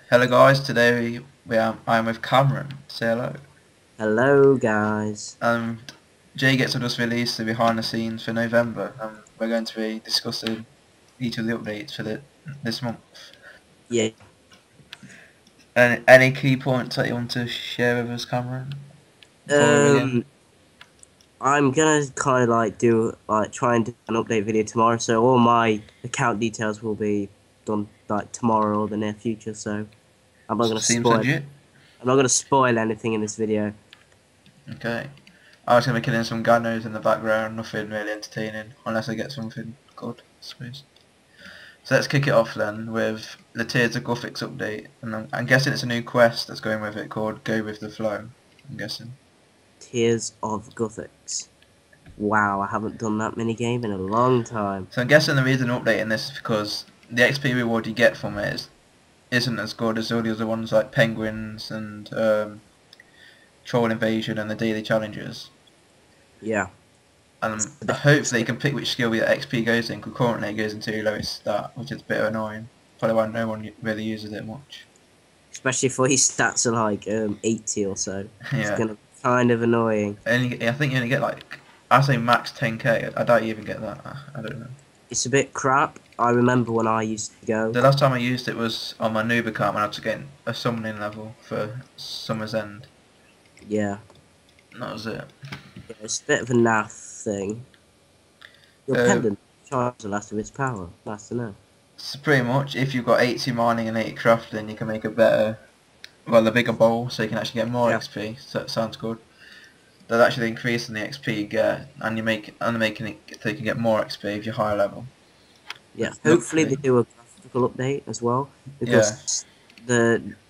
Hello guys, today I'm with Cameron. Say hello. Hello, guys. And Jay gets us released the behind the scenes for November, and we're going to be discussing each of the updates for this month. Yeah, And any key points that you want to share with us, Cameron, before we begin? um, I'm gonna kind of try and do an update video tomorrow. So all my account details will be done like tomorrow or the near future. So I'm not gonna Seems spoil. legit. I'm not gonna spoil anything in this video. Okay. I was going to be killing some ganos in the background, nothing really entertaining, unless I get something good, I suppose. So let's kick it off then with the Tears of Guthix update, and I'm guessing it's a new quest that's going with it called Go With The Flow, I'm guessing. Tears of Guthix. Wow, I haven't done that mini game in a long time. So I'm guessing the reason updating this is because the XP reward you get from it isn't as good as all the other ones like Penguins and Troll Invasion and the daily challenges. Yeah, And it's a hopefully you bit, can pick which skill your XP goes in, because currently it goes into your lowest stat, which is a bit annoying. Probably why no one really uses it much. especially if his stats are like 80 or so. It's Yeah. gonna be kind of annoying. I think you only get like, I say max 10k. I doubt you even get that. I don't know. It's a bit crap. I remember when I used to go. The last time I used it was on my noob account when I was getting a summoning level for Summer's End. Yeah. And that was it. Yeah, it's a bit of a naff thing. Your Uh, pendant charges the last of its power. Nice to know. so pretty much, if you've got 80 mining and 80 crafting, you can make a better, well, a bigger bowl, so you can actually get more Yeah. XP. So that sounds good. That's actually increasing the XP you get, and making it so you can get more XP if you're higher level. Yeah. Hopefully they Luckily, do a graphical update as well, yeah, because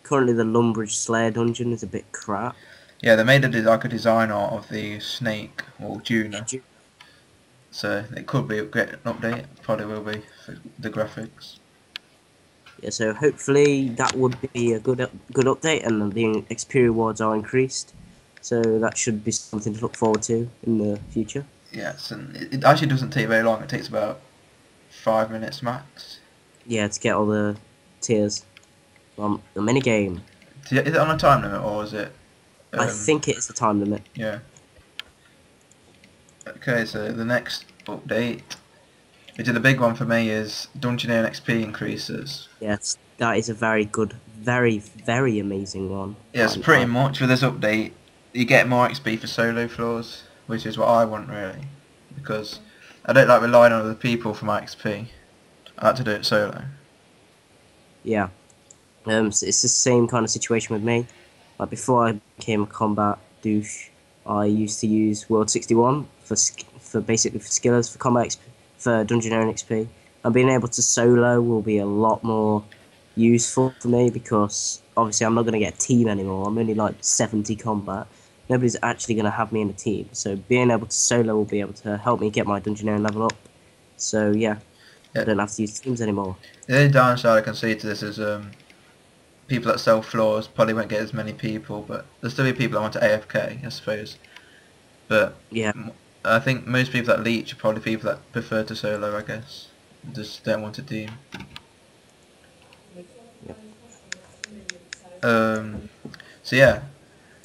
currently the Lumbridge Slayer dungeon is a bit crap. yeah, they made like a design art of the snake or Yeah, Juna, so it could be a great update. Probably will be for the graphics. yeah, so hopefully that would be a good update, and the XP rewards are increased. So that should be something to look forward to in the future. Yes, and it actually doesn't take very long. It takes about 5 minutes max. Yeah, to get all the tiers from the mini game. Is it on a time limit or is it? I think it is a time limit. Yeah. Okay, so the next update, which is the big one for me, is Dungeoneer XP increases. Yes, that is a very good, very amazing one. Yes, pretty much with this update, you get more XP for solo floors, which is what I want really, because I don't like relying on other people for my XP. I like to do it solo. Yeah. So it's the same kind of situation with me. Like before I became a combat douche, I used to use World 61 for basically for skillers, for combat XP, for Dungeoneering XP. And being able to solo will be a lot more useful for me because obviously I'm not going to get a team anymore. I'm only like 70 combat. Nobody's actually going to have me in a team. So being able to solo will be able to help me get my Dungeoneering level up. So yeah, I Yeah. don't have to use teams anymore. The only downside I can see to this is people that sell floors probably won't get as many people, but there'll still be people that want to AFK, I suppose. But Yeah. I think most people that leech are probably people that prefer to solo, I guess. Just don't want a team. Um, so yeah,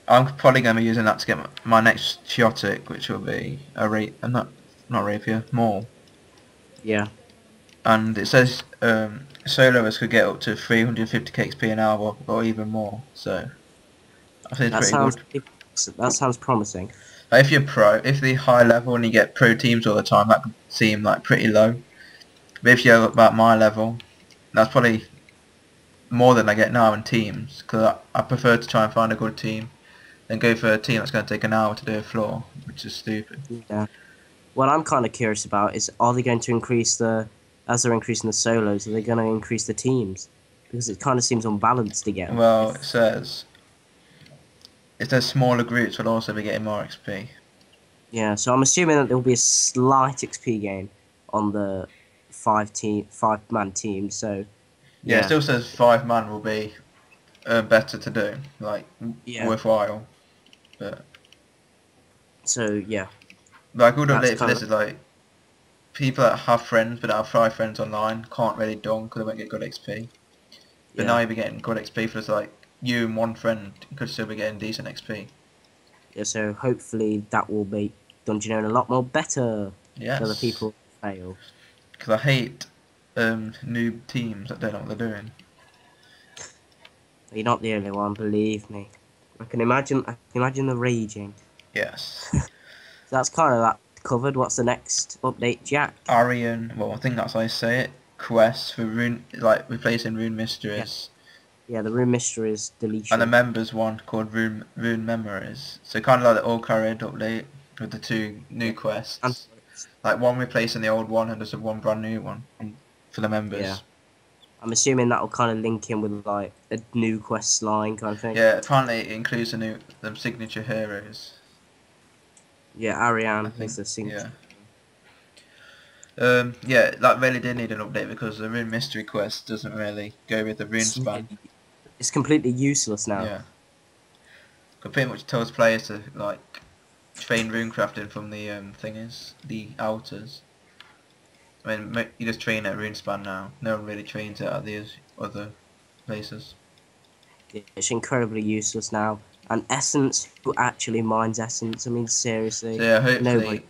I'm probably going to be using that to get my next Chaotic, which will be a not rapier, maul. Yeah. And it says soloists could get up to 350 XP an hour or even more. So I think it's That pretty sounds good. that sounds promising. Like if you're pro, if the high level and you get pro teams all the time, that could seem like pretty low. But if you're about my level, that's probably more than I get now in teams. Because I prefer to try and find a good team than go for a team that's going to take an hour to do a floor, which is stupid. Yeah. What I'm kind of curious about is, are they going to increase as they're increasing the solos, are they going to increase the teams? Because it kind of seems unbalanced again. Well, If it says smaller groups will also be getting more XP. Yeah, so I'm assuming that there will be a slight XP gain on the five man team. So Yeah, it yeah, still says 5-man will be better to do, like yeah. worthwhile. But So yeah, like good that's update for kind this of is like people that have friends but don't have 5 friends online can't really dunk because they won't get good XP. But now you'll be getting good XP for just like you and one friend could still be getting decent XP. Yeah, so hopefully that will make Dungeoneering a lot more better Yes. for the people who fail. Because I hate noob teams that don't know what they're doing. You're not the only one, believe me. I can imagine the raging. Yes. So that's kind of that covered. What's the next update, Jack? Arian, well, I think that's how I say it. Quest for replacing Rune Mysteries. Yeah, the Room Mysteries deletion. And the members one called Rune Memories. So kind of like the All Carried update with the 2 new quests. And like one replacing the old one and just one brand new one for the members. Yeah. I'm assuming that will kind of link in with like a new quest line kind of thing. Yeah, apparently it includes the signature heroes. Yeah, Ariane is the signature. Yeah, that really did need an update because the Rune Mystery quest doesn't really go with the Rune span. It's completely useless now. Yeah. It pretty much tells players to like train rune crafting from the the altars. I mean, you just train at Runespan now. No one really trains it at the other places. It's incredibly useless now. And Essence, who actually mines Essence? I mean, seriously. So yeah, hopefully Nobody.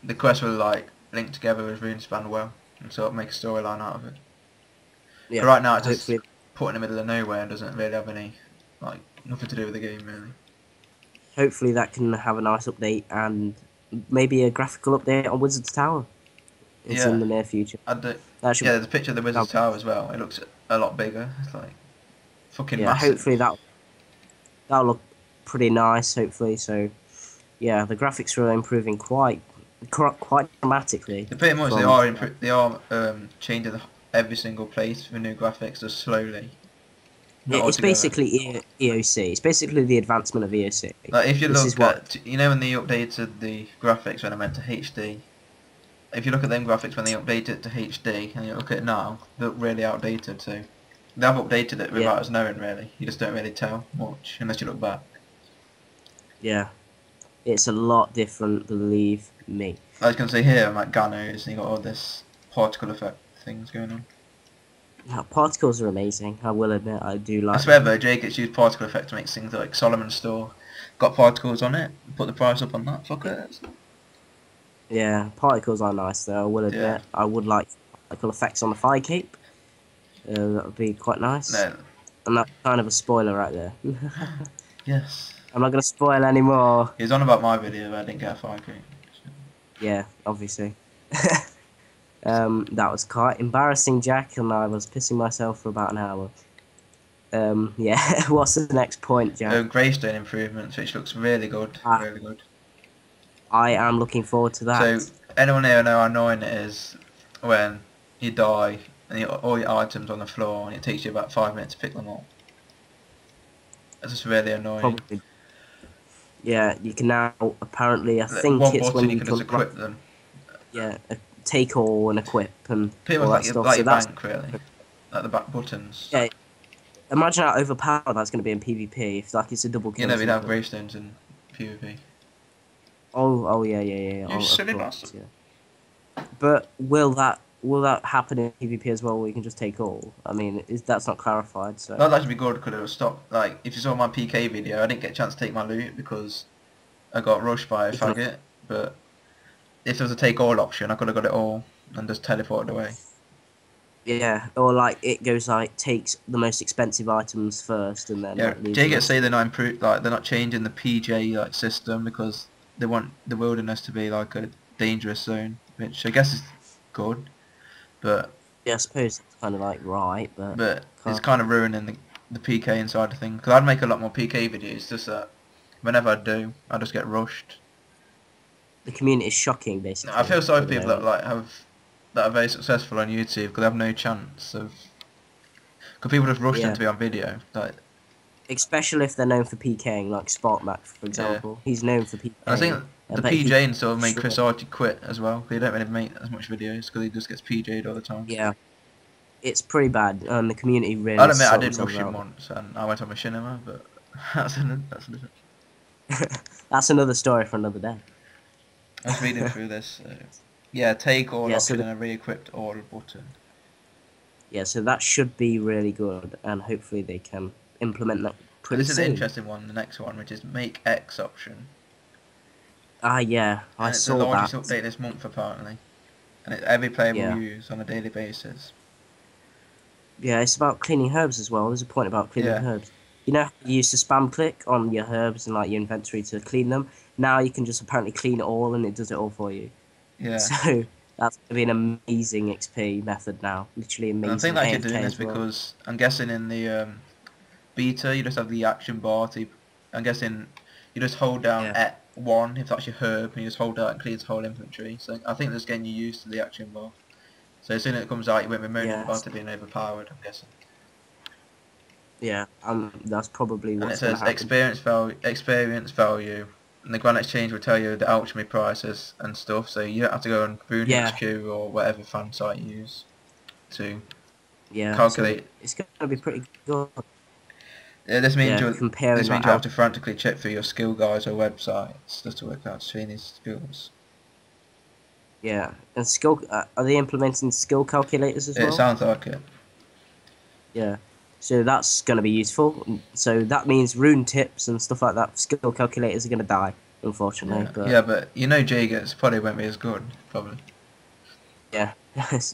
the quest will like link together with Runespan well, and sort of make a storyline out of it. Yeah, but right now it's just hopefully, put in the middle of nowhere and doesn't really have any, like, nothing to do with the game really. hopefully that can have a nice update and maybe a graphical update on Wizard's Tower. It's in the near future. Yeah, there's a picture of the Wizard's Tower as well. It looks a lot bigger. It's like fucking massive. Hopefully that'll look pretty nice. Hopefully, so yeah, the graphics are improving quite dramatically. Pretty much they are changing every single place for new graphics just slowly. It's basically EOC. It's basically the advancement of EOC. Like if you look at, you know, when they updated the graphics when it went to HD. If you look at them graphics when they updated it to HD and you look at it now, they look really outdated too. They have updated it without us knowing really. You just don't really tell much unless you look back. Yeah, it's a lot different, believe me. As you can see here, like Ganos, and you got all this particle effect things going on. Yeah, particles are amazing. I will admit, I do like. I swear though, Jay gets used particle effect to make things like Solomon's Store. Got particles on it. Put the price up on that. Fuckers. Yeah, particles are nice though. I will admit. Yeah. I would like particle effects on the fire cape. That would be quite nice. No. And that's kind of a spoiler right there. Yes. I'm not gonna spoil anymore. He was on about my video, but I didn't get a fire cape. Yeah, obviously. That was quite embarrassing, Jack, and I was pissing myself for about an hour. Yeah, what's the next point, Jack? Greystone improvements, which looks really good. Really good. I am looking forward to that. So, anyone here know how annoying it is when you die and you got all your items on the floor and it takes you about 5 minutes to pick them up? It's just really annoying. Probably. Yeah, you can now, apparently, I think one it's button when you can just equip them. Yeah, take all and equip and pretty all much that stuff. like your bank, really. Like the back buttons. Yeah. Imagine how overpowered that's going to be in PvP if like it's a double kill. You know, we'd have greystones in PvP. Oh yeah. You silly bastard. Yeah. But will that happen in PvP as well, where you can just take all? I mean, that's not clarified. So that'd actually be good because it would stop. Like if you saw my PK video, I didn't get a chance to take my loot because I got rushed by a faggot. But if there was a take all option, I could have got it all and just teleported away. Yeah, or like it goes like takes the most expensive items first and then. Yeah, Jay gets say they're not improved, like they're not changing the PJ like system because they want the wilderness to be like a dangerous zone, which I guess is good, but yeah, I suppose it's kind of like right, but it's kind of ruining the PK inside the thing. Because I'd make a lot more PK videos, just that whenever I do, I just get rushed. The community is shocking, basically. I feel sorry for people that that are very successful on YouTube because they have no chance of. Because people just rush them to be on video, like. Especially if they're known for PKing, like Sparkmax, for example. Yeah. He's known for PKing. I think the PJ sort of made Chris Archie quit as well. He don't really make as much videos because he just gets PJ'd all the time. Yeah. It's pretty bad, and the community really. I'll admit I did rush him once, and I went on machinima, but that's another story for another day. I was reading through this. Yeah, take all option and a re-equipped all button. Yeah, so that should be really good, and hopefully they can implement that But pretty this is the soon. interesting one, the next one, which is make X option. Ah, yeah, I And it's the saw largest that. update this month apparently. And it's every player will Yeah, use on a daily basis. yeah, it's about cleaning herbs as well. There's a point about cleaning Yeah, herbs. You know, how you used to spam click on your herbs and like your inventory to clean them. Now you can just apparently clean it all, and it does it all for you. yeah. So that's gonna be an amazing XP method now. Literally And I think amazing. they're actually AFK doing this as well. because I'm guessing in the beta you just have the action bar to, I'm guessing you just hold down Yeah, F1 if that's your herb and you just hold that and clears the whole inventory. So I think that's getting you used to the action bar. So as soon as it comes out you won't be moaning yeah, about it being overpowered, I'm guessing. yeah. That's probably And it what's gonna says happen. experience value, and the Grand Exchange will tell you the alchemy prices and stuff. So you don't have to go on Rune Yeah, HQ or whatever fan site you use to yeah. So calculate. it's gonna be pretty good. Yeah, Yeah, comparing this that means you have out. to frantically check through your skill guides or websites just to work out Sweeney's skills. Yeah, and skill. Are they implementing skill calculators as It well? sounds like it. Yeah. So that's going to be useful. So that means rune tips and stuff like that. Skill calculators are going to die, unfortunately. Yeah, But yeah, but you know Jaegers probably won't be as good, probably. yeah,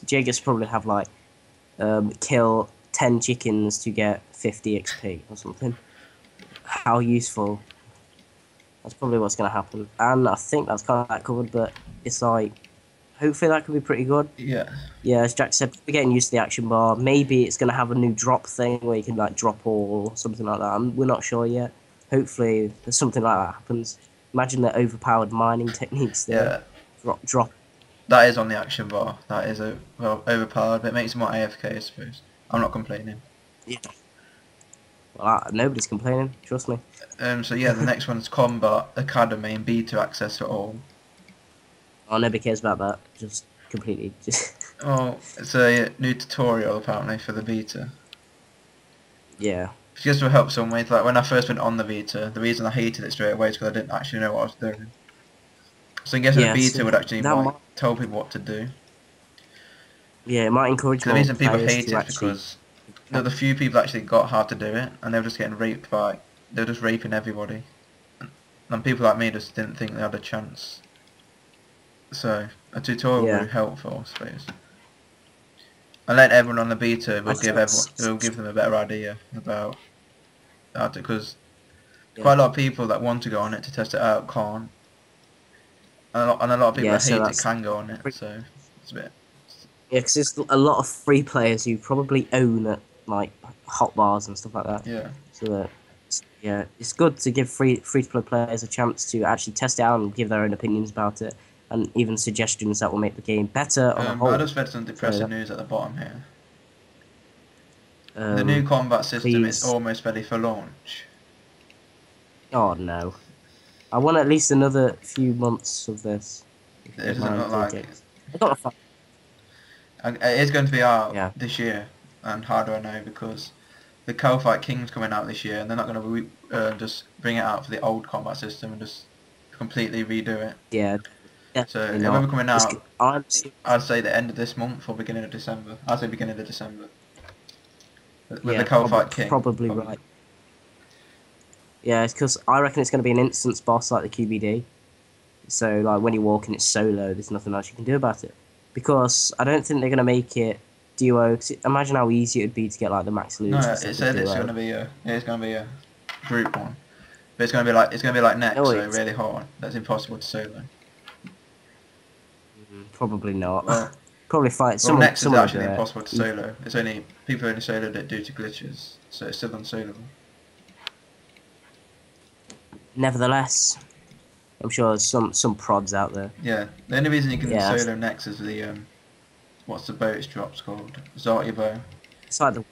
Jaegers probably have like kill 10 chickens to get 50 XP or something. How useful? That's probably what's going to happen. And I think that's kind of that covered. But it's like hopefully that could be pretty good. Yeah. Yeah, as Jack said, we're getting used to the action bar. Maybe it's going to have a new drop thing where you can like drop all or something like that. We're not sure yet. Hopefully, there's something like that happens. Imagine the overpowered mining techniques there. Yeah, Drop. that is on the action bar. That is well overpowered, but it makes it more AFK, I suppose. I'm not complaining. Yeah. Well, nobody's complaining. Trust me. So yeah, the next one is Combat Academy and beta access for all. Oh, nobody cares about that. Just completely. Just Oh, it's a new tutorial apparently for the beta. yeah. Just to help some way. Like when I first went on the beta, the reason I hated it straight away is because I didn't actually know what I was doing. So I'm guessing the Yeah. beta So would actually that like might. tell people what to do. Yeah, it might encourage Because the more reason people players hate to it is actually. because the few people actually got how to do it, and they were just getting raped by. They were just raping everybody, and people like me just didn't think they had a chance. So a tutorial would Yeah. be helpful, I suppose. And then everyone on the beta I will just give want. them a better idea about how to, because Yeah. quite a lot of people that want to go on it to test it out can't, and a lot of people Yeah. that So hate it that's. can go on it. So it's a bit. Yeah, because there's a lot of free players who probably own at like hot bars and stuff like that. Yeah. So that yeah, it's good to give free to play players a chance to actually test it out and give their own opinions about it, and even suggestions that will make the game better on a But I whole. just read some So depressing news at the bottom here. The new um, combat system is please, almost ready for launch. oh no, I want at least another few months of this. If you It don't doesn't mind, look like it. JJX. I got a It is going to be out yeah, this year, and how do I know? Because the Fight King's coming out this year, and they're not going to just bring it out for the old combat system and just completely redo it. yeah, So definitely it will not. be coming It's, out, I'm I'd say the end of this month or beginning of December. I'd say beginning of December. With the yeah, Fight King, probably probably. right. Yeah, it's because I reckon it's going to be an instance boss like the QBD. So like when you walk in, it's solo. There's nothing else you can do about it. Because I don't think they're going to make it duo. 'Cause imagine how easy it would be to get like the max loot No, instead it of said duo. it's going to be a group one, but it's going to be like next, Oh, so it's really hard. That's impossible to solo. probably not. Well, Probably fight well, someone. next is Someone will do actually it. impossible to solo. It's only people only soloed it due to glitches, so it's still unsolable. Nevertheless, I'm sure there's some prods out there. Yeah, the only reason you can Yeah, solo next is the what's the boat drops called? Zarty bow. it's like the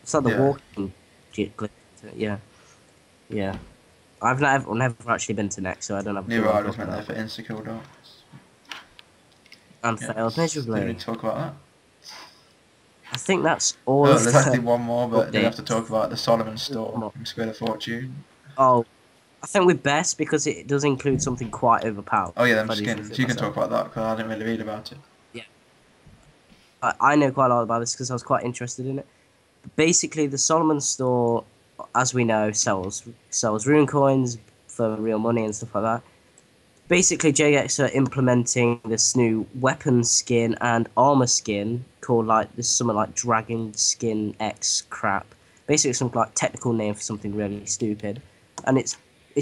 it's like the Yeah, walking glitch. Yeah, yeah. I've never actually been to next, so I don't have a clue neither what I'm I just talking went there about. for insta-kill darts. And Yeah, failed do we need miserably. to talk about that? I think that's all Oh, of there's actually the one more, but do we have to talk updates. about the Solomon store from Square of Fortune? Oh, I think we're best because it does include something quite overpowered. Oh yeah, If them I do say skins. so You can myself. talk about that because I didn't really read about it. Yeah. I know quite a lot about this because I was quite interested in it. But basically, the Solomon store, as we know, sells rune coins for real money and stuff like that. Basically, JX are implementing this new weapon skin and armor skin called like this something like Dragon Skin X crap. Basically, some like technical name for something really stupid, and it's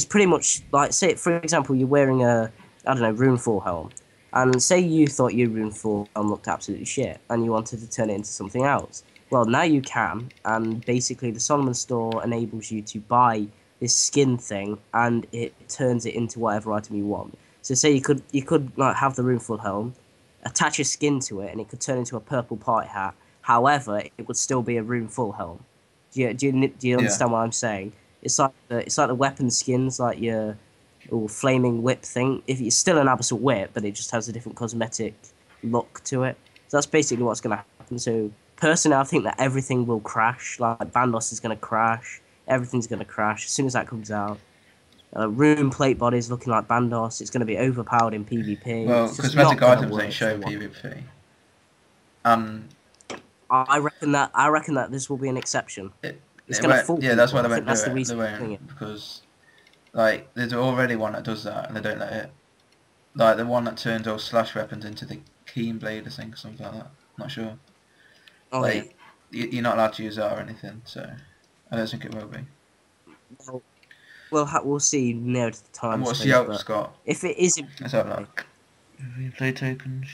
pretty much like, say for example you're wearing a, I don't know, Runefall helm, and say you thought your Runefall helm looked absolutely shit, and you wanted to turn it into something else. Well, now you can, and basically the Solomon store enables you to buy this skin thing, and it turns it into whatever item you want. So say you could like have the Runefall helm, attach a skin to it, and it could turn into a purple party hat. However, it would still be a Runefall helm. Do you Yeah. understand what I'm saying? It's like the weapon skins, like your flaming whip thing. If it's still an abyssal whip, but it just has a different cosmetic look to it. So that's basically what's going to happen. So personally, I think that everything will crash. Like Bandos is going to crash. Everything's going to crash as soon as that comes out. Rune plate bodies looking like Bandos. It's going to be overpowered in PvP. Well, It's just not cosmetic going to items work don't show for what. PvP. I reckon that this will be an exception. It's going to fool Yeah, people. that's why they I think won't do that's the it. They reason for doing it. won't, because like there's already one that does that, and they don't let it. Like the one that turns all slash weapons into the keen blade, I think, or something like that. Not sure. Oh yeah. Like you're not allowed to use that or anything, so I don't think it will be. We'll see near to the time, And I what's suppose. Yelp's But got? if it is in Let's have a PvP, look. Replay tokens.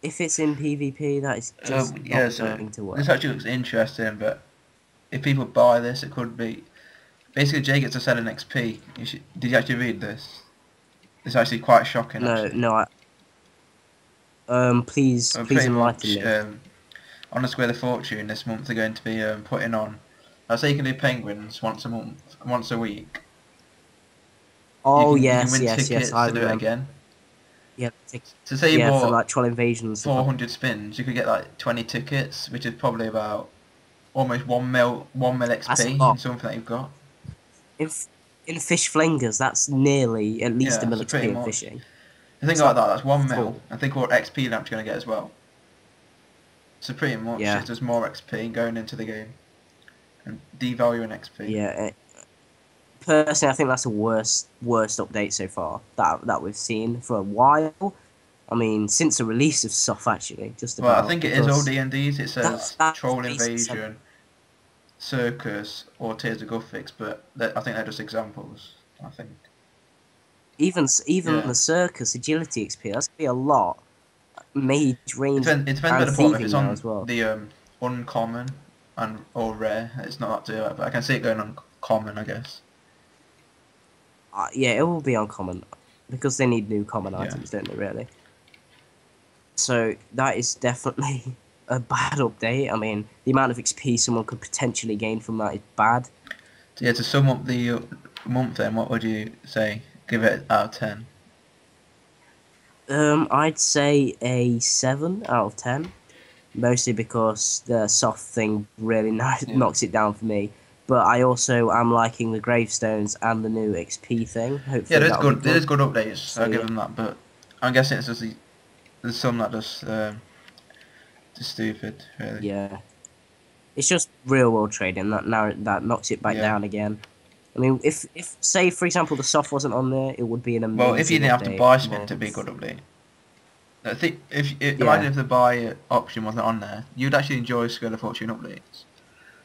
if it's in PvP, that is just Yeah, not so going to work. this actually looks interesting, but if people buy this, it could be basically Jay gets to sell an XP. Did you actually read this? It's actually quite shocking, No, actually. no. Please Pretty enlighten much, me. on the Square of Fortune this month they're going to be putting on. I say you can do penguins once a month, once a week. Oh You can yes, win yes, yes. tickets I to do it remember. again. Yeah, So say you yeah, for bought like troll invasion and stuff. 400 spins, you could get like 20 tickets, which is probably about almost 1 mil That's a XP in lot. something that you've got. In in fish flingers, that's nearly at least a Yeah, mil so pretty XP in much. fishing. I think It's like like that, that's 1 mil. full. I think what XP lamp's going to get as well. So pretty much Yeah, it's just more XP going into the game and devaluing XP. yeah. Personally, I think that's the worst update so far that we've seen for a while. I mean, since the release of Soft, actually, just Well, I about, think it is all because D&Ds. It says that's Troll basically said, Invasion, Circus, or Tears of Gothics, but I think they're just examples. I think. even Yeah. the circus agility XP. That's gonna be a lot. Mage range It depends where and they put them. If thieving it's now as on well. the uncommon and or rare, it's not up to it. But I can see it going on common, I guess. Yeah, it will be uncommon because they need new common Yeah. items, don't they? Really. So that is definitely a bad update. I mean, the amount of XP someone could potentially gain from that is bad. So yeah, to sum up the month, then what would you say? Give it out of 10. I'd say a 7 out of 10, mostly because the soft thing really Yeah. knocks it down for me. But I also am liking the gravestones and the new XP thing. Hopefully Yeah, there's that'll be good. There's good. good updates. So I'll give yeah, them that. But I'm guessing it's just there's some that just stupid, really. yeah, it's just real world trading that knocks it back Yeah. down again. I mean, if say for example the soft wasn't on there, it would be an Well, if you amazing didn't have to update. buy spin to be a good update. I think imagine Yeah, if the buy option wasn't on there, you'd actually enjoy Skull of Fortune updates.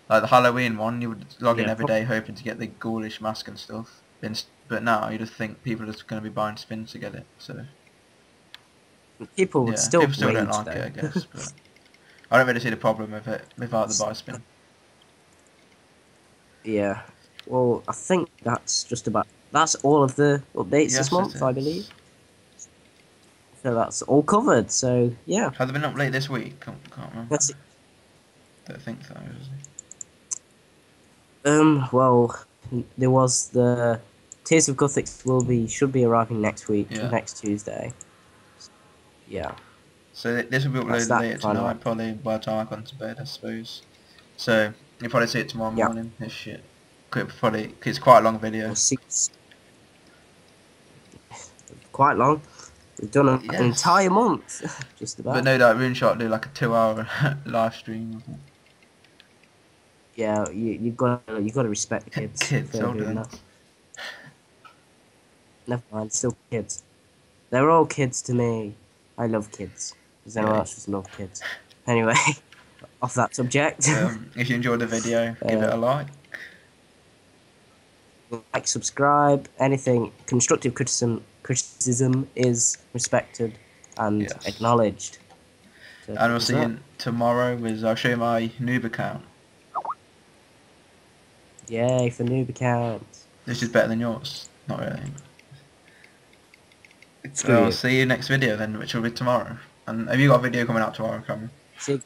Like the Halloween one, you would log in yeah. every day hoping to get the ghoulish mask and stuff. But now you just think people are just going to be buying spins to get it. So People would yeah, still people still don't rage like it, I though. guess. But I don't really see the problem with it without the buy spin. Yeah. Well, I think that's all of the updates this Yes, it month, I believe. is. So that's all covered. So yeah, Have they been updated this week? Can't remember. that's it. Don't think so. Well, there was the Tears of Gothic should be arriving next week, Yeah. next Tuesday. Yeah. So this will be That's uploaded that later final tonight, probably by the time I come to bed, I suppose. So you'll probably see it tomorrow Yeah. morning. This shit. Cause it's quite a long video. Quite long. We've done an Yes. entire month, just about. But no doubt RuneShark do like a 2-hour live stream. Yeah, you got to respect the kids Kids, for hold doing on. that. Never mind, still kids. They're all kids to me. I love kids. Does anyone Yeah. else just love kids? Anyway, off that subject. If you enjoyed the video, give it a like. Like, subscribe, anything. Constructive criticism is respected and Yes. acknowledged. So, And we'll thumbs see up. you tomorrow with I'll show you my noob account. Yay for noob accounts. This is better than yours. Not really. Screw I'll you. see you next video then, which will be tomorrow. And have you got a video coming out tomorrow, Cameron? See.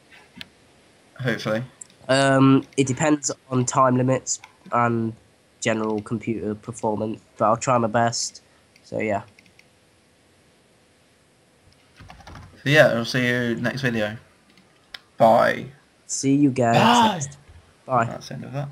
Hopefully. It depends on time limits and general computer performance, but I'll try my best. So yeah. So yeah, I'll see you next video. Bye. See you guys Bye. next. Bye. That's the end of that.